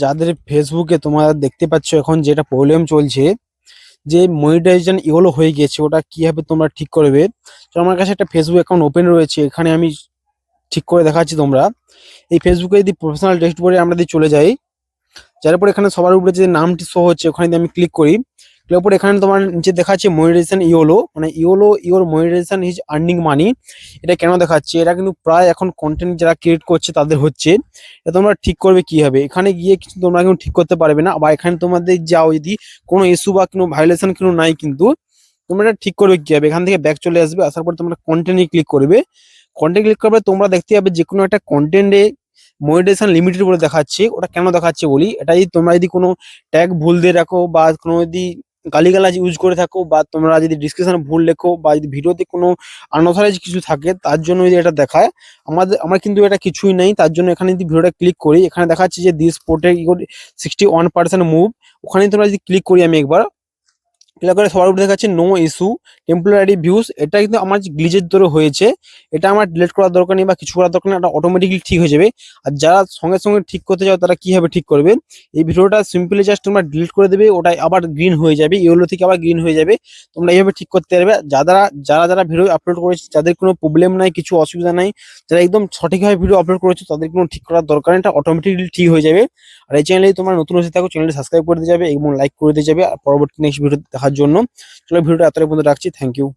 যাদের ফেসবুকে তোমরা দেখতে পাচ্ছ এখন যেটা প্রবলেম চলছে, যে মনিটাইজেশন ইওলো হয়ে গেছে, ওটা কিভাবে তোমরা ঠিক করবে। তো আমার কাছে একটা ফেসবুক অ্যাকাউন্ট ওপেন রয়েছে, এখানে আমি ঠিক করে দেখাচ্ছি। তোমরা এই ফেসবুকে যদি প্রফেশনাল ড্যাশবোর্ডে আমরা যদি চলে যাই, যার পর এখানে সবার উপরে যে নামটি শো হচ্ছে ওখানে যদি আমি ক্লিক করি, ক্লিক করে এখানে তোমার নিচে দেখাচ্ছে মনিটাইজেশন ইওলো, মানে YOLO your monetisation is earning money. এটা কেন দেখাচ্ছে? এটা কিন্তু প্রায় এখন কন্টেন্ট যারা ক্রিয়েট করছে তাদের হচ্ছে। এটা তোমরা ঠিক করবে কি হবে? এখানে গিয়ে কিছু তোমরা কিন্তু ঠিক করতে পারবে না, বা এখানে তোমাদের যাও যদি কোনো ইস্যু বা কোনো ভাইলেশন কোনো নাই, কিন্তু তোমরা এটা ঠিক করবে কি হবে? এখান থেকে ব্যাক চলে আসবে, আসার পর তোমরা কন্টেন্টে ক্লিক করবে। কন্টেন্ট ক্লিক করবে, তোমরা দেখতে পাবে যে কোনো একটা কন্টেন্টে মনিটাইজেশন লিমিটেড বলে দেখাচ্ছে। ওটা কেন দেখাচ্ছে বলি, এটা যদি তোমরা যদি কোনো ট্যাগ ভুল দিয়ে রাখো, বা কোনো যদি গালিগালাজ ইউজ করে থাকো, বা তোমরা যদি ডিসক্রিপশনে ভুল লেখো, বা যদি ভিডিওতে কোনো আনঅথরাইজ কিছু থাকে, তার জন্য যদি এটা দেখায়। আমার কিন্তু এটা কিছুই নেই, তার জন্য এখানে যদি ভিডিওটা ক্লিক করি, এখানে দেখাচ্ছে যে দিস পোর্টে 61% মুভ। ওখানে তোমরা যদি ক্লিক করি আমি একবার, ক্লিক করে সবার উপরে দেখাচ্ছে নো ইস্যু টেম্পোরারি ভিউজ। এটা কিন্তু আমার গ্লিচের ধরে হয়েছে, এটা আমার ডিলিট করার দরকার নেই বা কিছু করার দরকার নেই, এটা অটোমেটিকলি ঠিক হয়ে যাবে। আর যারা সঙ্গে সঙ্গে ঠিক করতে চাও তারা কিভাবে ঠিক করবে, এই ভিডিওটা সিম্পলি জাস্ট তোমরা ডিলিট করে দেবে, ওটাই আবার গ্রিন হয়ে যাবে, ইয়েলো থেকে আবার গ্রিন হয়ে যাবে। তোমরা এইভাবে ঠিক করতে পারবে। যারা যারা যারা ভিডিও আপলোড করেছে যাদের কোনো প্রবলেম নাই, কিছু অসুবিধা নাই, যারা একদম সঠিকভাবে ভিডিও আপলোড করেছে তাদের কোনো ঠিক করার দরকার নেই, এটা অটোমেটিকলি ঠিক হয়ে যাবে। আর এই চ্যানেলে তোমরা নতুন হয়ে থাকো, চ্যানেলটি সাবস্ক্রাইব করে দিয়ে যাবে এবং লাইক করে দিয়ে যাবে আর পরবর্তী নেক্সট ভিডিও দেখার জন্য। চলো ভিডিওটা এতটাই পর্যন্ত রাখছি, থ্যাংক ইউ।